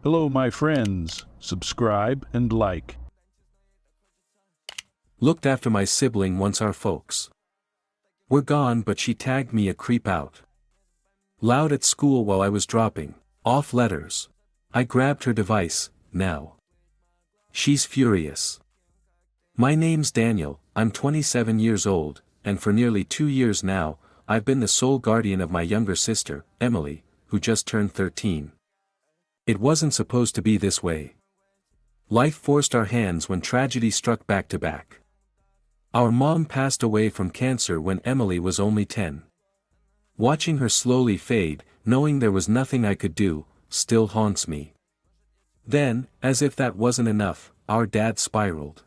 Hello, my friends. Subscribe and like. Looked after my sibling once our folks were gone, but she tagged me a creep out. Loud at school while I was dropping off letters. I grabbed her device. Now she's furious. My name's Daniel, I'm 27 years old, and for nearly 2 years now, I've been the sole guardian of my younger sister, Emily, who just turned 13. It wasn't supposed to be this way. Life forced our hands when tragedy struck back to back. Our mom passed away from cancer when Emily was only 10. Watching her slowly fade, knowing there was nothing I could do, still haunts me. Then, as if that wasn't enough, our dad spiraled.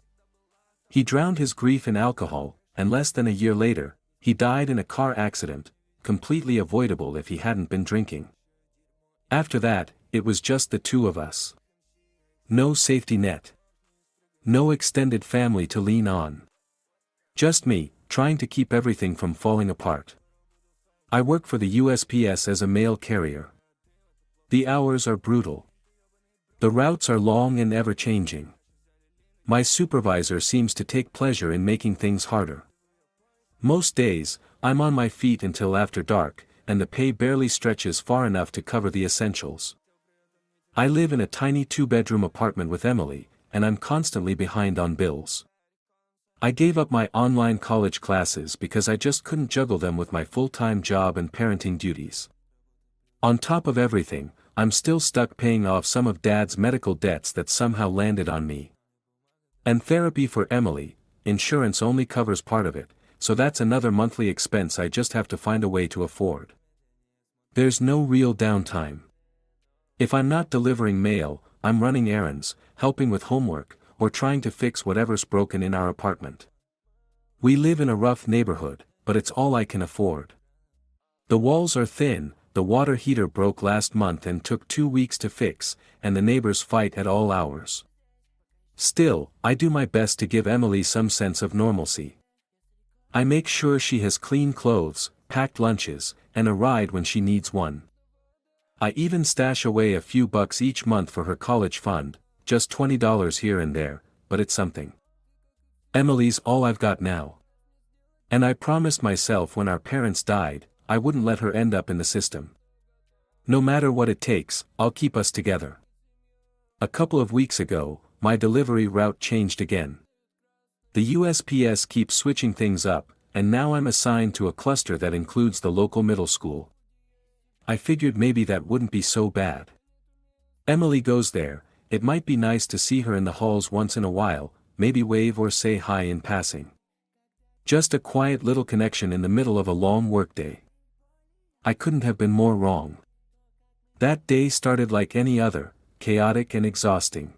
He drowned his grief in alcohol, and less than a year later, he died in a car accident, completely avoidable if he hadn't been drinking. After that, it was just the two of us. No safety net. No extended family to lean on. Just me, trying to keep everything from falling apart. I work for the USPS as a mail carrier. The hours are brutal. The routes are long and ever-changing. My supervisor seems to take pleasure in making things harder. Most days, I'm on my feet until after dark, and the pay barely stretches far enough to cover the essentials. I live in a tiny 2-bedroom apartment with Emily, and I'm constantly behind on bills. I gave up my online college classes because I just couldn't juggle them with my full-time job and parenting duties. On top of everything, I'm still stuck paying off some of Dad's medical debts that somehow landed on me. And therapy for Emily, insurance only covers part of it, so that's another monthly expense I just have to find a way to afford. There's no real downtime. If I'm not delivering mail, I'm running errands, helping with homework, or trying to fix whatever's broken in our apartment. We live in a rough neighborhood, but it's all I can afford. The walls are thin, the water heater broke last month and took 2 weeks to fix, and the neighbors fight at all hours. Still, I do my best to give Emily some sense of normalcy. I make sure she has clean clothes, packed lunches, and a ride when she needs one. I even stash away a few bucks each month for her college fund, just $20 here and there, but it's something. Emily's all I've got now. And I promised myself when our parents died, I wouldn't let her end up in the system. No matter what it takes, I'll keep us together. A couple of weeks ago, my delivery route changed again. The USPS keeps switching things up, and now I'm assigned to a cluster that includes the local middle school. I figured maybe that wouldn't be so bad. Emily goes there, it might be nice to see her in the halls once in a while, maybe wave or say hi in passing. Just a quiet little connection in the middle of a long workday. I couldn't have been more wrong. That day started like any other, chaotic and exhausting.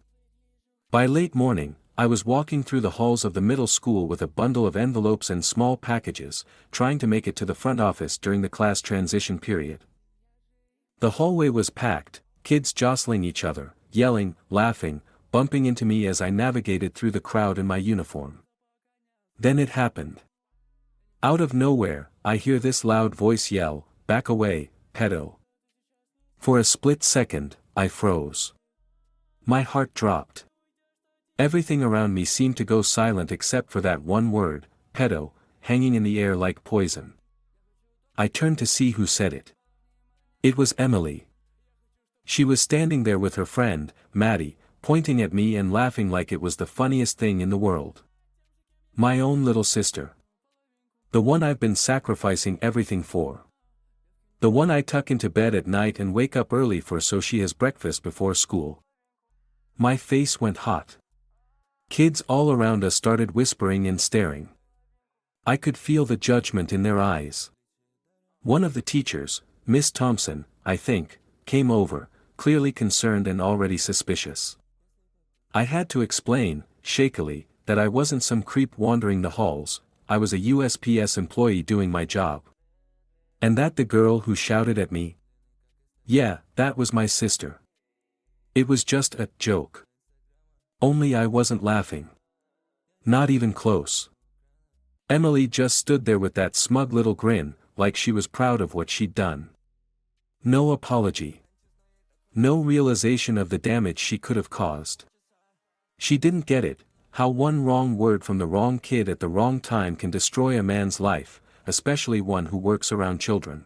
By late morning, I was walking through the halls of the middle school with a bundle of envelopes and small packages, trying to make it to the front office during the class transition period. The hallway was packed, kids jostling each other, yelling, laughing, bumping into me as I navigated through the crowd in my uniform. Then it happened. Out of nowhere, I hear this loud voice yell, "Back away, pedo." For a split second, I froze. My heart dropped. Everything around me seemed to go silent except for that one word, pedo, hanging in the air like poison. I turned to see who said it. It was Emily. She was standing there with her friend, Maddie, pointing at me and laughing like it was the funniest thing in the world. My own little sister. The one I've been sacrificing everything for. The one I tuck into bed at night and wake up early for so she has breakfast before school. My face went hot. Kids all around us started whispering and staring. I could feel the judgment in their eyes. One of the teachers, Miss Thompson, I think, came over, clearly concerned and already suspicious. I had to explain, shakily, that I wasn't some creep wandering the halls, I was a USPS employee doing my job. And that the girl who shouted at me? Yeah, that was my sister. It was just a joke. Only I wasn't laughing. Not even close. Emily just stood there with that smug little grin, like she was proud of what she'd done. No apology. No realization of the damage she could have caused. She didn't get it, how one wrong word from the wrong kid at the wrong time can destroy a man's life, especially one who works around children.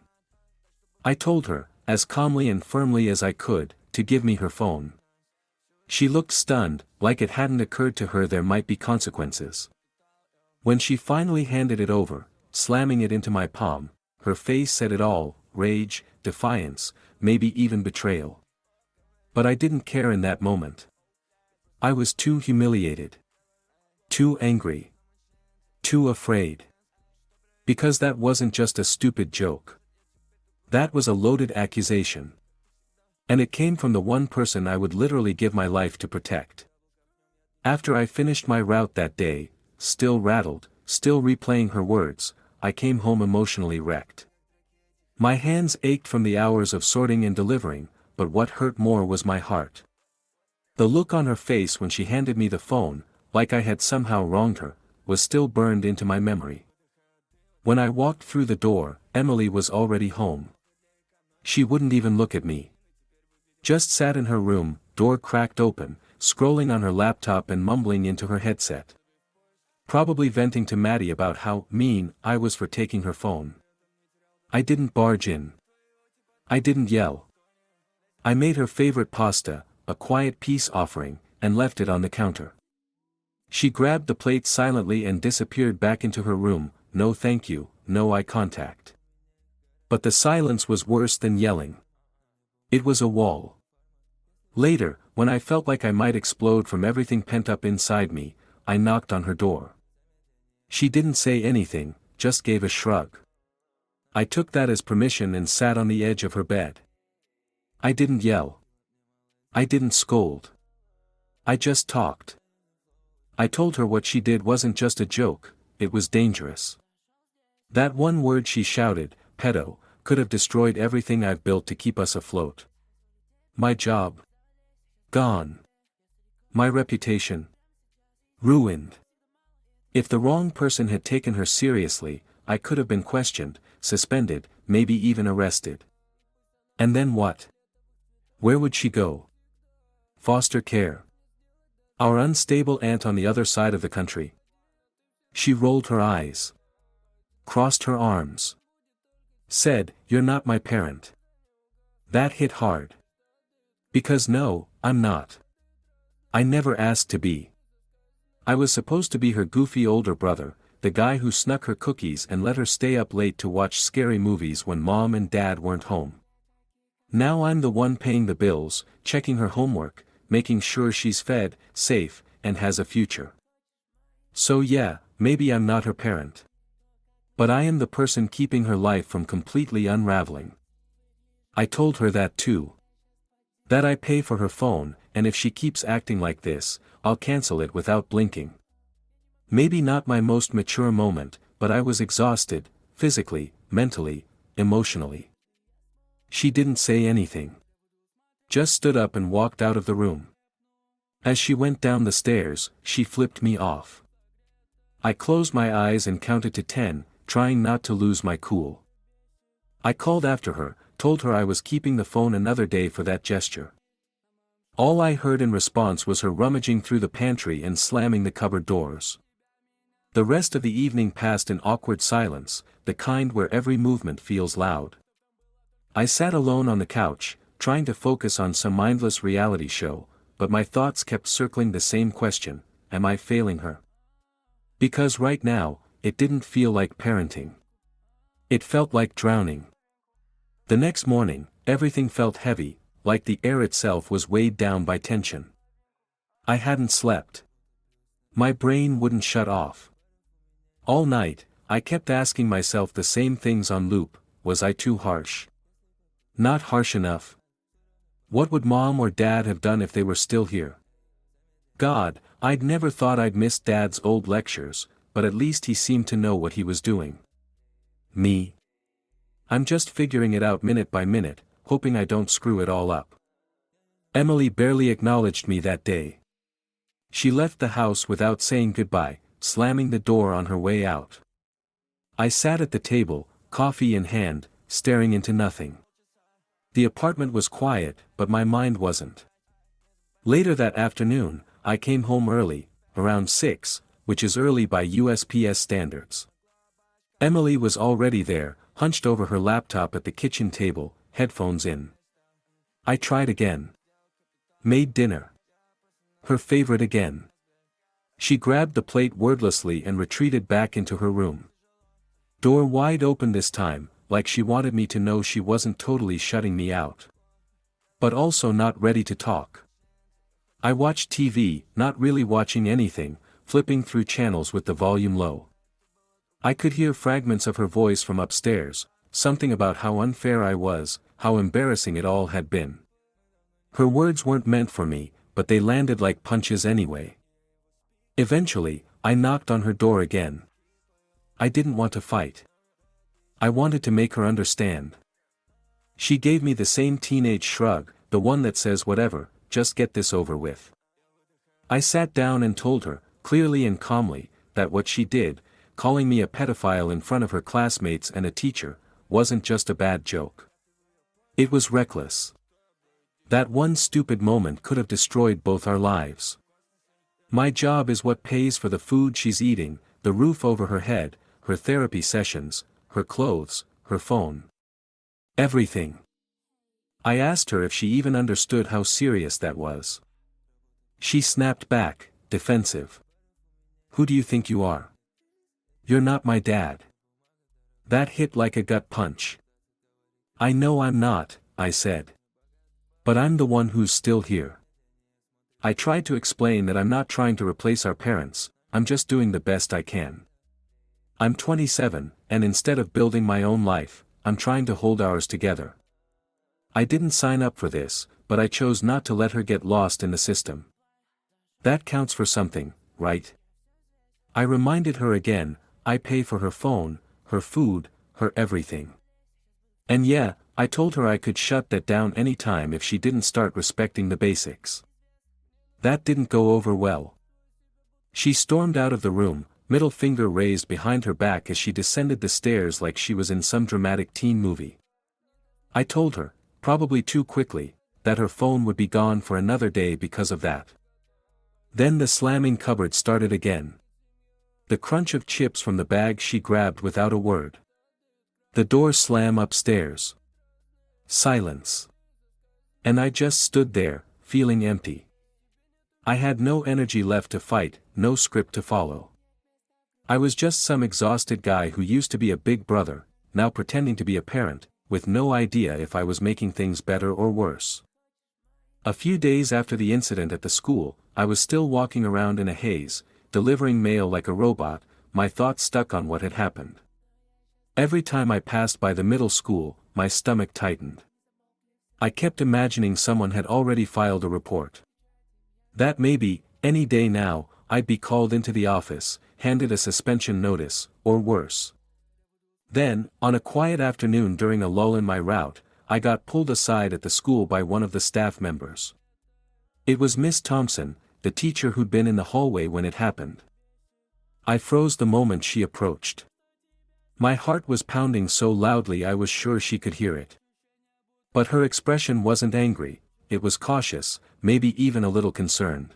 I told her, as calmly and firmly as I could, to give me her phone. She looked stunned, like it hadn't occurred to her there might be consequences. When she finally handed it over, slamming it into my palm, her face said it all: rage, defiance, maybe even betrayal. But I didn't care in that moment. I was too humiliated. Too angry. Too afraid. Because that wasn't just a stupid joke. That was a loaded accusation. And it came from the one person I would literally give my life to protect. After I finished my route that day, still rattled, still replaying her words, I came home emotionally wrecked. My hands ached from the hours of sorting and delivering, but what hurt more was my heart. The look on her face when she handed me the phone, like I had somehow wronged her, was still burned into my memory. When I walked through the door, Emily was already home. She wouldn't even look at me. Just sat in her room, door cracked open, scrolling on her laptop and mumbling into her headset. Probably venting to Maddie about how mean I was for taking her phone. I didn't barge in. I didn't yell. I made her favorite pasta, a quiet peace offering, and left it on the counter. She grabbed the plate silently and disappeared back into her room. No thank you, no eye contact. But the silence was worse than yelling. It was a wall. Later, when I felt like I might explode from everything pent up inside me, I knocked on her door. She didn't say anything, just gave a shrug. I took that as permission and sat on the edge of her bed. I didn't yell. I didn't scold. I just talked. I told her what she did wasn't just a joke, it was dangerous. That one word she shouted, pedo, could have destroyed everything I've built to keep us afloat. My job. Gone. My reputation. Ruined. If the wrong person had taken her seriously, I could have been questioned, suspended, maybe even arrested. And then what? Where would she go? Foster care. Our unstable aunt on the other side of the country. She rolled her eyes. Crossed her arms. Said, "You're not my parent." That hit hard. Because no, I'm not. I never asked to be. I was supposed to be her goofy older brother, the guy who snuck her cookies and let her stay up late to watch scary movies when mom and dad weren't home. Now I'm the one paying the bills, checking her homework, making sure she's fed, safe, and has a future. So yeah, maybe I'm not her parent. But I am the person keeping her life from completely unraveling. I told her that too. That I pay for her phone, and if she keeps acting like this, I'll cancel it without blinking. Maybe not my most mature moment, but I was exhausted, physically, mentally, emotionally. She didn't say anything. Just stood up and walked out of the room. As she went down the stairs, she flipped me off. I closed my eyes and counted to 10, trying not to lose my cool. I called after her, told her I was keeping the phone another day for that gesture. All I heard in response was her rummaging through the pantry and slamming the cupboard doors. The rest of the evening passed in awkward silence, the kind where every movement feels loud. I sat alone on the couch, trying to focus on some mindless reality show, but my thoughts kept circling the same question: am I failing her? Because right now, it didn't feel like parenting. It felt like drowning. The next morning, everything felt heavy, like the air itself was weighed down by tension. I hadn't slept. My brain wouldn't shut off. All night, I kept asking myself the same things on loop: was I too harsh? Not harsh enough? What would mom or dad have done if they were still here? God, I'd never thought I'd miss dad's old lectures, but at least he seemed to know what he was doing. Me? I'm just figuring it out minute by minute, hoping I don't screw it all up. Emily barely acknowledged me that day. She left the house without saying goodbye, slamming the door on her way out. I sat at the table, coffee in hand, staring into nothing. The apartment was quiet, but my mind wasn't. Later that afternoon, I came home early, around 6, which is early by USPS standards. Emily was already there, hunched over her laptop at the kitchen table, headphones in. I tried again. Made dinner. Her favorite again. She grabbed the plate wordlessly and retreated back into her room. Door wide open this time, like she wanted me to know she wasn't totally shutting me out. But also not ready to talk. I watched TV, not really watching anything, flipping through channels with the volume low. I could hear fragments of her voice from upstairs, something about how unfair I was, how embarrassing it all had been. Her words weren't meant for me, but they landed like punches anyway. Eventually, I knocked on her door again. I didn't want to fight. I wanted to make her understand. She gave me the same teenage shrug, the one that says whatever, just get this over with. I sat down and told her, clearly and calmly, that what she did, calling me a pedophile in front of her classmates and a teacher, wasn't just a bad joke. It was reckless. That one stupid moment could have destroyed both our lives. My job is what pays for the food she's eating, the roof over her head, her therapy sessions, her clothes, her phone. Everything. I asked her if she even understood how serious that was. She snapped back, defensive. Who do you think you are? You're not my dad. That hit like a gut punch. I know I'm not, I said. But I'm the one who's still here. I tried to explain that I'm not trying to replace our parents, I'm just doing the best I can. I'm 27, and instead of building my own life, I'm trying to hold ours together. I didn't sign up for this, but I chose not to let her get lost in the system. That counts for something, right? I reminded her again, I pay for her phone, her food, her everything. And yeah, I told her I could shut that down anytime if she didn't start respecting the basics. That didn't go over well. She stormed out of the room, middle finger raised behind her back as she descended the stairs like she was in some dramatic teen movie. I told her, probably too quickly, that her phone would be gone for another day because of that. Then the slamming cupboard started again. The crunch of chips from the bag she grabbed without a word. The door slam upstairs. Silence. And I just stood there, feeling empty. I had no energy left to fight, no script to follow. I was just some exhausted guy who used to be a big brother, now pretending to be a parent, with no idea if I was making things better or worse. A few days after the incident at the school, I was still walking around in a haze, delivering mail like a robot, my thoughts stuck on what had happened. Every time I passed by the middle school, my stomach tightened. I kept imagining someone had already filed a report. That maybe, any day now, I'd be called into the office, handed a suspension notice, or worse. Then, on a quiet afternoon during a lull in my route, I got pulled aside at the school by one of the staff members. It was Miss Thompson, the teacher who'd been in the hallway when it happened. I froze the moment she approached. My heart was pounding so loudly I was sure she could hear it. But her expression wasn't angry, it was cautious, maybe even a little concerned.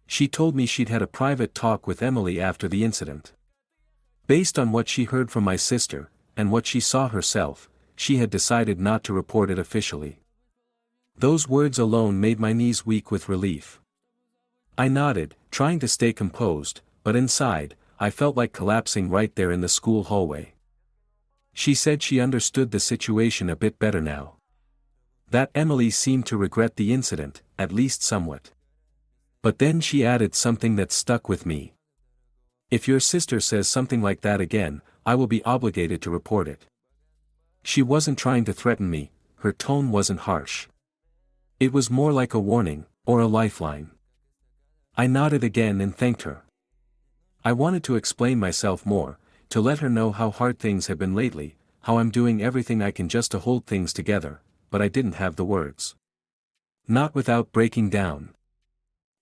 She told me she'd had a private talk with Emily after the incident. Based on what she heard from my sister, and what she saw herself, she had decided not to report it officially. Those words alone made my knees weak with relief. I nodded, trying to stay composed, but inside, I felt like collapsing right there in the school hallway. She said she understood the situation a bit better now. That Emily seemed to regret the incident, at least somewhat. But then she added something that stuck with me. If your sister says something like that again, I will be obligated to report it. She wasn't trying to threaten me, her tone wasn't harsh. It was more like a warning, or a lifeline. I nodded again and thanked her. I wanted to explain myself more, to let her know how hard things have been lately, how I'm doing everything I can just to hold things together, but I didn't have the words. Not without breaking down.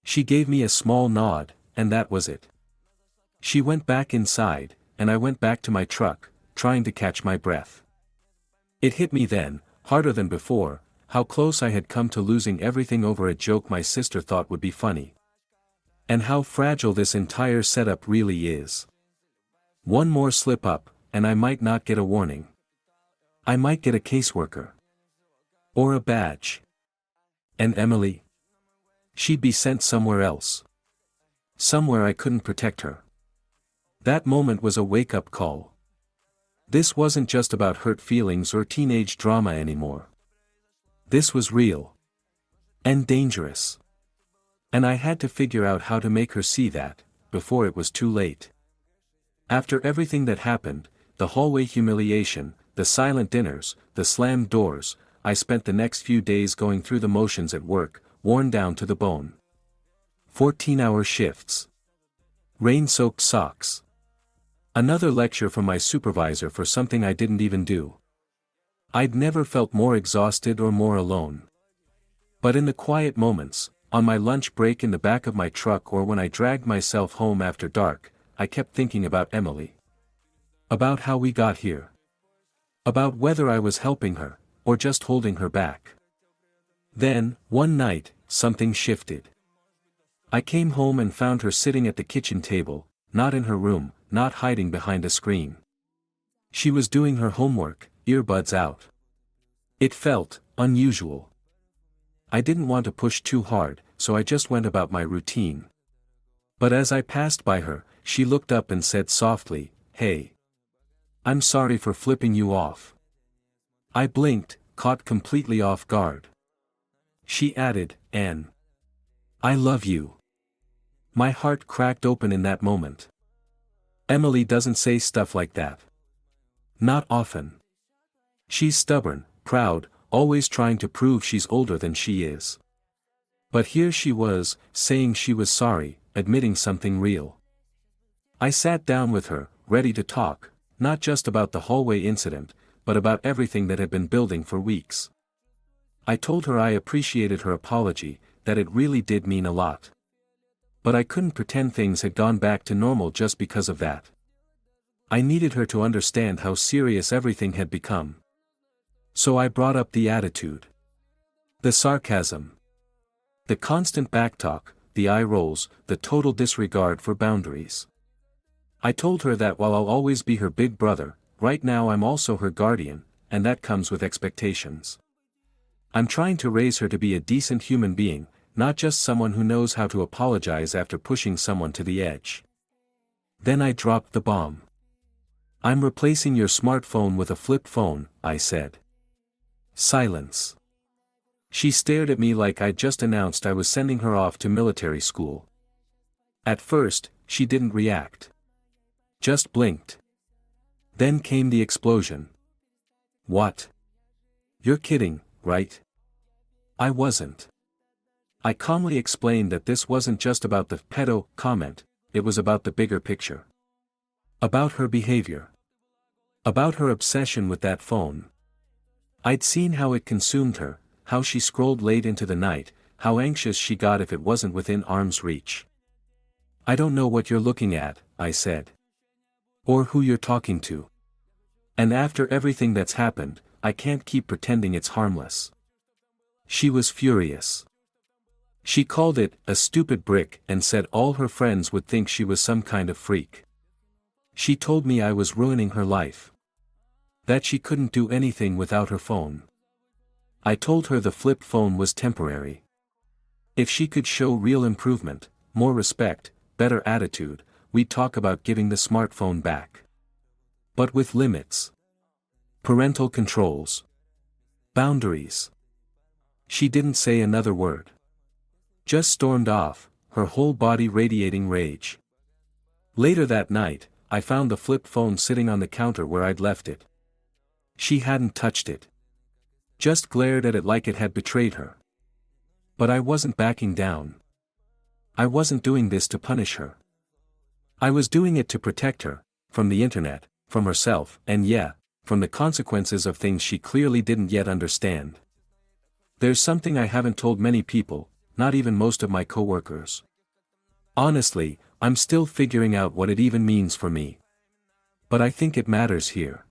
She gave me a small nod, and that was it. She went back inside, and I went back to my truck, trying to catch my breath. It hit me then, harder than before, how close I had come to losing everything over a joke my sister thought would be funny. And how fragile this entire setup really is. One more slip up, and I might not get a warning. I might get a caseworker. Or a badge. And Emily? She'd be sent somewhere else. Somewhere I couldn't protect her. That moment was a wake-up call. This wasn't just about hurt feelings or teenage drama anymore. This was real. And dangerous. And I had to figure out how to make her see that, before it was too late. After everything that happened, the hallway humiliation, the silent dinners, the slammed doors, I spent the next few days going through the motions at work, worn down to the bone. 14-hour shifts. Rain-soaked socks. Another lecture from my supervisor for something I didn't even do. I'd never felt more exhausted or more alone. But in the quiet moments, on my lunch break in the back of my truck or when I dragged myself home after dark, I kept thinking about Emily. About how we got here. About whether I was helping her, or just holding her back. Then, one night, something shifted. I came home and found her sitting at the kitchen table, not in her room, not hiding behind a screen. She was doing her homework, earbuds out. It felt unusual. I didn't want to push too hard, so I just went about my routine. But as I passed by her, she looked up and said softly, "Hey. I'm sorry for flipping you off." I blinked, caught completely off guard. She added, "Anne. I love you." My heart cracked open in that moment. Emily doesn't say stuff like that. Not often. She's stubborn, proud, always trying to prove she's older than she is. But here she was, saying she was sorry, admitting something real. I sat down with her, ready to talk, not just about the hallway incident, but about everything that had been building for weeks. I told her I appreciated her apology, that it really did mean a lot. But I couldn't pretend things had gone back to normal just because of that. I needed her to understand how serious everything had become. So I brought up the attitude. The sarcasm. The constant backtalk, the eye rolls, the total disregard for boundaries. I told her that while I'll always be her big brother, right now I'm also her guardian, and that comes with expectations. I'm trying to raise her to be a decent human being, not just someone who knows how to apologize after pushing someone to the edge. Then I dropped the bomb. "I'm replacing your smartphone with a flip phone," I said. Silence. She stared at me like I'd just announced I was sending her off to military school. At first, she didn't react. Just blinked. Then came the explosion. "What? You're kidding, right?" I wasn't. I calmly explained that this wasn't just about the pedo comment, it was about the bigger picture. About her behavior. About her obsession with that phone. I'd seen how it consumed her, how she scrolled late into the night, how anxious she got if it wasn't within arm's reach. "I don't know what you're looking at," I said. "Or who you're talking to. And after everything that's happened, I can't keep pretending it's harmless." She was furious. She called it a stupid brick and said all her friends would think she was some kind of freak. She told me I was ruining her life. That she couldn't do anything without her phone. I told her the flip phone was temporary. If she could show real improvement, more respect, better attitude, we'd talk about giving the smartphone back. But with limits. Parental controls. Boundaries. She didn't say another word. Just stormed off, her whole body radiating rage. Later that night, I found the flip phone sitting on the counter where I'd left it. She hadn't touched it. Just glared at it like it had betrayed her. But I wasn't backing down. I wasn't doing this to punish her. I was doing it to protect her, from the internet, from herself, and yeah, from the consequences of things she clearly didn't yet understand. There's something I haven't told many people, not even most of my coworkers. Honestly, I'm still figuring out what it even means for me. But I think it matters here.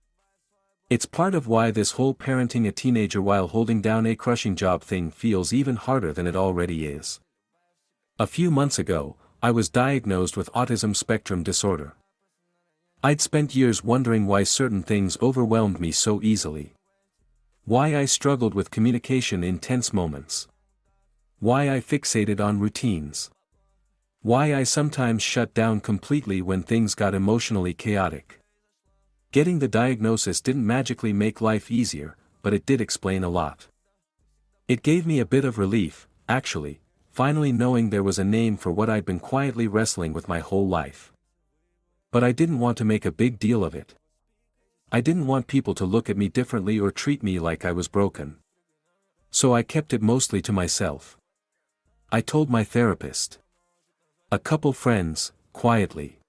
It's part of why this whole parenting a teenager while holding down a crushing job thing feels even harder than it already is. A few months ago, I was diagnosed with autism spectrum disorder. I'd spent years wondering why certain things overwhelmed me so easily. Why I struggled with communication in tense moments. Why I fixated on routines. Why I sometimes shut down completely when things got emotionally chaotic. Getting the diagnosis didn't magically make life easier, but it did explain a lot. It gave me a bit of relief, actually, finally knowing there was a name for what I'd been quietly wrestling with my whole life. But I didn't want to make a big deal of it. I didn't want people to look at me differently or treat me like I was broken. So I kept it mostly to myself. I told my therapist. A couple friends, quietly.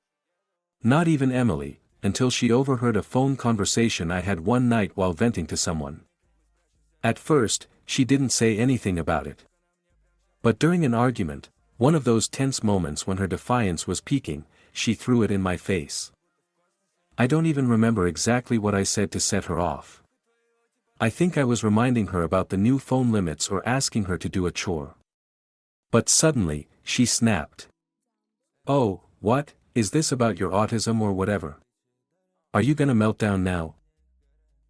Not even Emily, until she overheard a phone conversation I had one night while venting to someone. At first, she didn't say anything about it. But during an argument, one of those tense moments when her defiance was peaking, she threw it in my face. I don't even remember exactly what I said to set her off. I think I was reminding her about the new phone limits or asking her to do a chore. But suddenly, she snapped. "Oh, what, is this about your autism or whatever? Are you gonna melt down now?"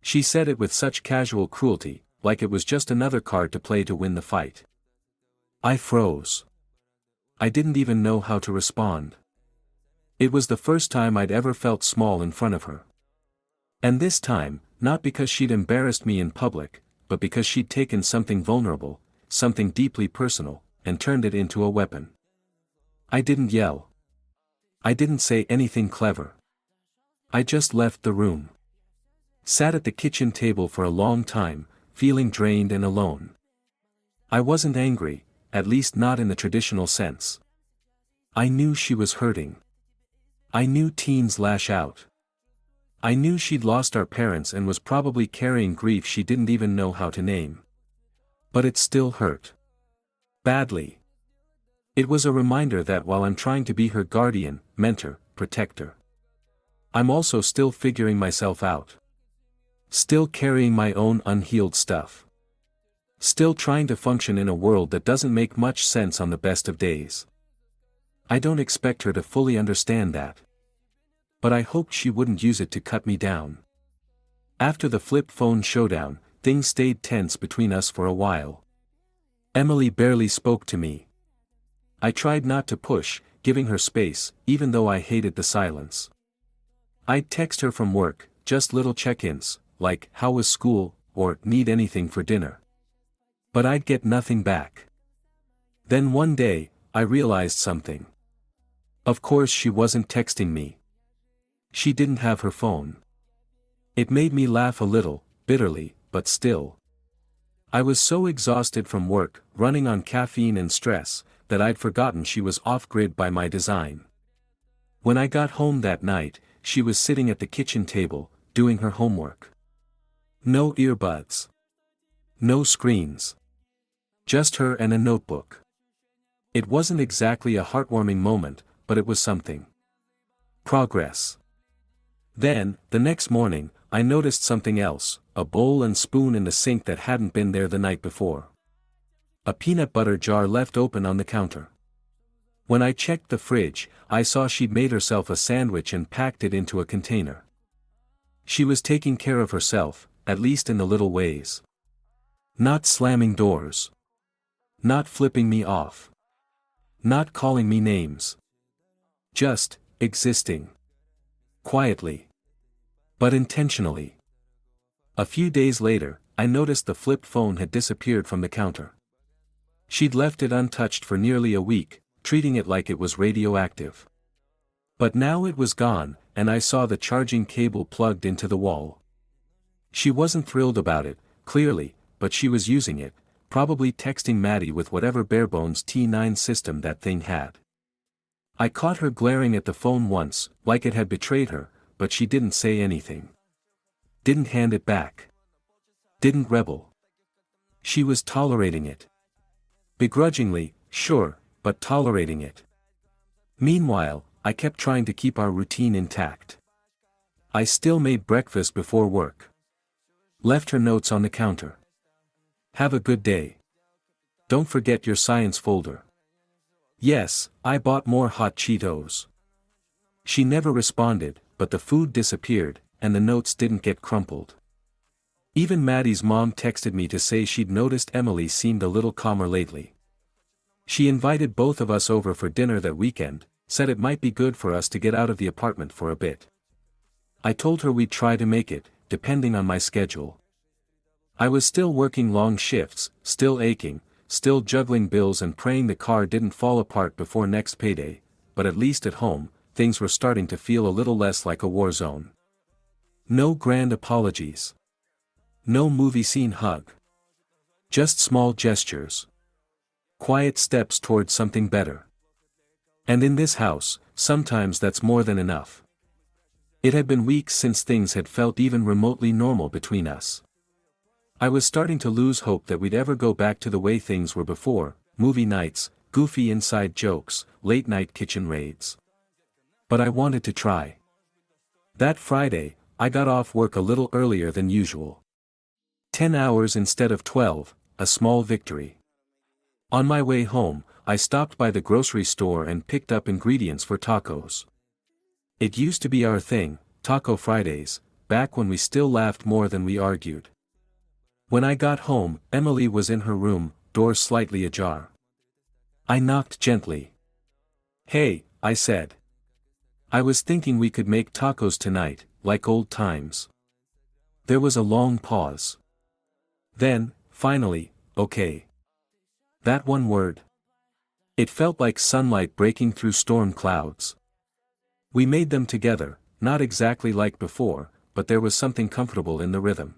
She said it with such casual cruelty, like it was just another card to play to win the fight. I froze. I didn't even know how to respond. It was the first time I'd ever felt small in front of her. And this time, not because she'd embarrassed me in public, but because she'd taken something vulnerable, something deeply personal, and turned it into a weapon. I didn't yell. I didn't say anything clever. I just left the room. Sat at the kitchen table for a long time, feeling drained and alone. I wasn't angry, at least not in the traditional sense. I knew she was hurting. I knew teens lash out. I knew she'd lost our parents and was probably carrying grief she didn't even know how to name. But it still hurt. Badly. It was a reminder that while I'm trying to be her guardian, mentor, protector, I'm also still figuring myself out. Still carrying my own unhealed stuff. Still trying to function in a world that doesn't make much sense on the best of days. I don't expect her to fully understand that. But I hoped she wouldn't use it to cut me down. After the flip phone showdown, things stayed tense between us for a while. Emily barely spoke to me. I tried not to push, giving her space, even though I hated the silence. I'd text her from work, just little check-ins, like, "How was school?" or "Need anything for dinner?" But I'd get nothing back. Then one day, I realized something. Of course she wasn't texting me. She didn't have her phone. It made me laugh a little, bitterly, but still. I was so exhausted from work, running on caffeine and stress, that I'd forgotten she was off-grid by my design. When I got home that night, she was sitting at the kitchen table, doing her homework. No earbuds. No screens. Just her and a notebook. It wasn't exactly a heartwarming moment, but it was something. Progress. Then, the next morning, I noticed something else, a bowl and spoon in the sink that hadn't been there the night before. A peanut butter jar left open on the counter. When I checked the fridge, I saw she'd made herself a sandwich and packed it into a container. She was taking care of herself, at least in the little ways. Not slamming doors. Not flipping me off. Not calling me names. Just existing. Quietly. But intentionally. A few days later, I noticed the flip phone had disappeared from the counter. She'd left it untouched for nearly a week, treating it like it was radioactive. But now it was gone, and I saw the charging cable plugged into the wall. She wasn't thrilled about it, clearly, but she was using it, probably texting Maddie with whatever barebones T9 system that thing had. I caught her glaring at the phone once, like it had betrayed her, but she didn't say anything. Didn't hand it back. Didn't rebel. She was tolerating it. Begrudgingly, sure, but tolerating it. Meanwhile, I kept trying to keep our routine intact. I still made breakfast before work. Left her notes on the counter. Have a good day. Don't forget your science folder. Yes, I bought more hot Cheetos. She never responded, but the food disappeared, and the notes didn't get crumpled. Even Maddie's mom texted me to say she'd noticed Emily seemed a little calmer lately. She invited both of us over for dinner that weekend, said it might be good for us to get out of the apartment for a bit. I told her we'd try to make it, depending on my schedule. I was still working long shifts, still aching, still juggling bills and praying the car didn't fall apart before next payday, but at least at home, things were starting to feel a little less like a war zone. No grand apologies. No movie scene hug. Just small gestures. Quiet steps towards something better. And in this house, sometimes that's more than enough. It had been weeks since things had felt even remotely normal between us. I was starting to lose hope that we'd ever go back to the way things were before, movie nights, goofy inside jokes, late-night kitchen raids. But I wanted to try. That Friday, I got off work a little earlier than usual. 10 hours instead of 12, a small victory. On my way home, I stopped by the grocery store and picked up ingredients for tacos. It used to be our thing, Taco Fridays, back when we still laughed more than we argued. When I got home, Emily was in her room, door slightly ajar. I knocked gently. "Hey," I said. "I was thinking we could make tacos tonight, like old times." There was a long pause. Then, finally, "Okay." That one word. It felt like sunlight breaking through storm clouds. We made them together, not exactly like before, but there was something comfortable in the rhythm.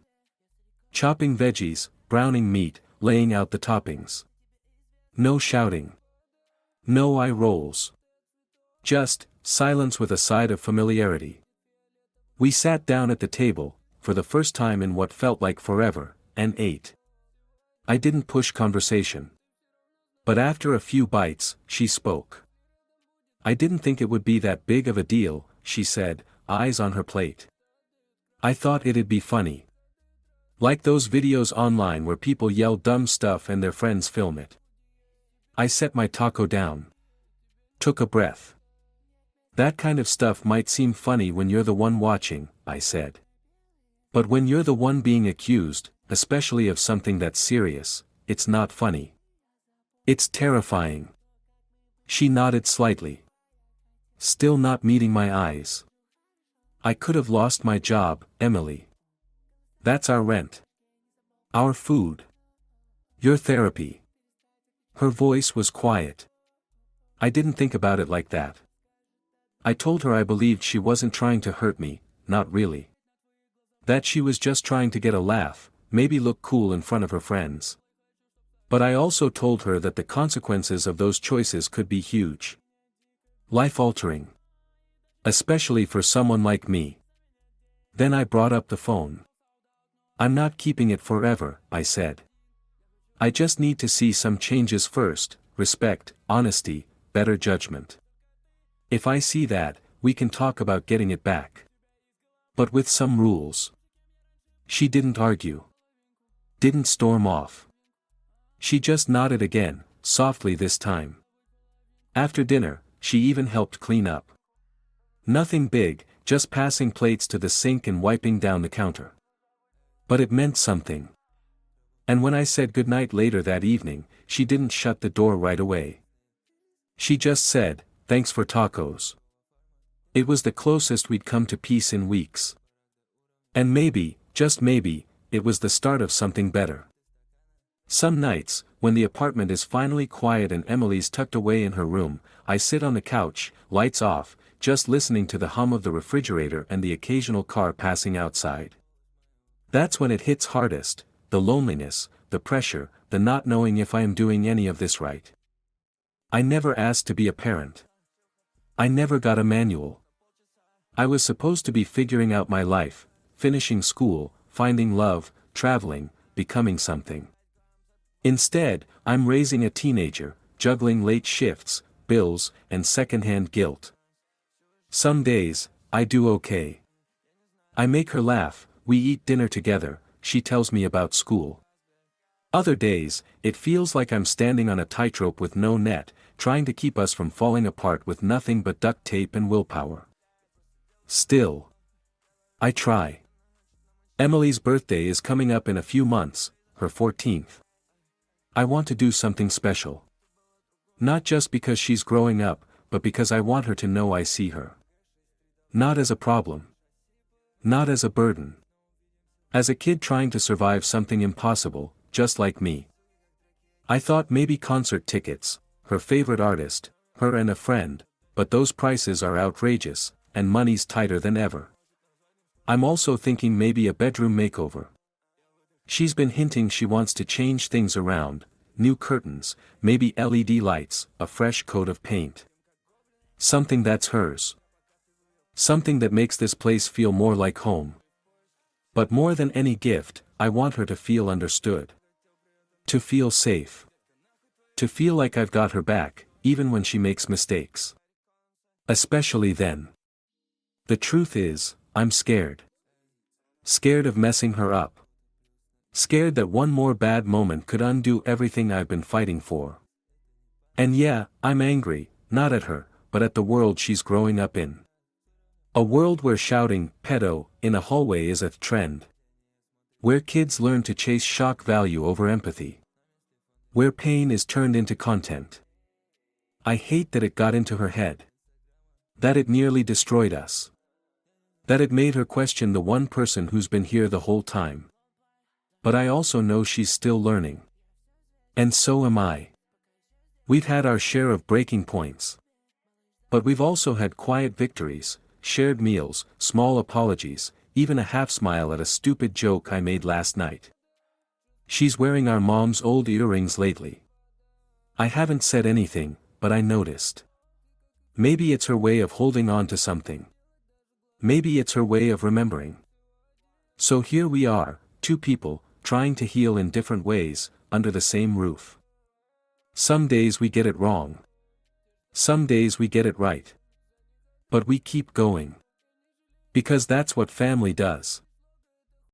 Chopping veggies, browning meat, laying out the toppings. No shouting. No eye rolls. Just silence with a side of familiarity. We sat down at the table, for the first time in what felt like forever, and ate. I didn't push conversation. But after a few bites, she spoke. "I didn't think it would be that big of a deal," she said, eyes on her plate. "I thought it'd be funny. Like those videos online where people yell dumb stuff and their friends film it." I set my taco down. Took a breath. "That kind of stuff might seem funny when you're the one watching," I said. "But when you're the one being accused, especially of something that's serious, it's not funny. It's terrifying." She nodded slightly. Still not meeting my eyes. "I could have lost my job, Emily. That's our rent. Our food. Your therapy." Her voice was quiet. I didn't think about it like that. I told her I believed she wasn't trying to hurt me, not really. That she was just trying to get a laugh, maybe look cool in front of her friends. But I also told her that the consequences of those choices could be huge. Life-altering. Especially for someone like me. Then I brought up the phone. "I'm not keeping it forever," I said. "I just need to see some changes first, respect, honesty, better judgment. If I see that, we can talk about getting it back. But with some rules." She didn't argue. Didn't storm off. She just nodded again, softly this time. After dinner, she even helped clean up. Nothing big, just passing plates to the sink and wiping down the counter. But it meant something. And when I said goodnight later that evening, she didn't shut the door right away. She just said, "Thanks for tacos." It was the closest we'd come to peace in weeks. And maybe, just maybe, it was the start of something better. Some nights, when the apartment is finally quiet and Emily's tucked away in her room, I sit on the couch, lights off, just listening to the hum of the refrigerator and the occasional car passing outside. That's when it hits hardest, the loneliness, the pressure, the not knowing if I am doing any of this right. I never asked to be a parent. I never got a manual. I was supposed to be figuring out my life, finishing school, finding love, traveling, becoming something. Instead, I'm raising a teenager, juggling late shifts, bills, and secondhand guilt. Some days, I do okay. I make her laugh, we eat dinner together, she tells me about school. Other days, it feels like I'm standing on a tightrope with no net, trying to keep us from falling apart with nothing but duct tape and willpower. Still, I try. Emily's birthday is coming up in a few months, her 14th. I want to do something special. Not just because she's growing up, but because I want her to know I see her. Not as a problem. Not as a burden. As a kid trying to survive something impossible, just like me. I thought maybe concert tickets, her favorite artist, her and a friend, but those prices are outrageous, and money's tighter than ever. I'm also thinking maybe a bedroom makeover. She's been hinting she wants to change things around, new curtains, maybe LED lights, a fresh coat of paint. Something that's hers. Something that makes this place feel more like home. But more than any gift, I want her to feel understood. To feel safe. To feel like I've got her back, even when she makes mistakes. Especially then. The truth is, I'm scared. Scared of messing her up. Scared that one more bad moment could undo everything I've been fighting for. And yeah, I'm angry, not at her, but at the world she's growing up in. A world where shouting, pedo, in a hallway is a trend. Where kids learn to chase shock value over empathy. Where pain is turned into content. I hate that it got into her head. That it nearly destroyed us. That it made her question the one person who's been here the whole time. But I also know she's still learning. And so am I. We've had our share of breaking points. But we've also had quiet victories, shared meals, small apologies, even a half smile at a stupid joke I made last night. She's wearing our mom's old earrings lately. I haven't said anything, but I noticed. Maybe it's her way of holding on to something. Maybe it's her way of remembering. So here we are, two people, trying to heal in different ways, under the same roof. Some days we get it wrong. Some days we get it right. But we keep going. Because that's what family does.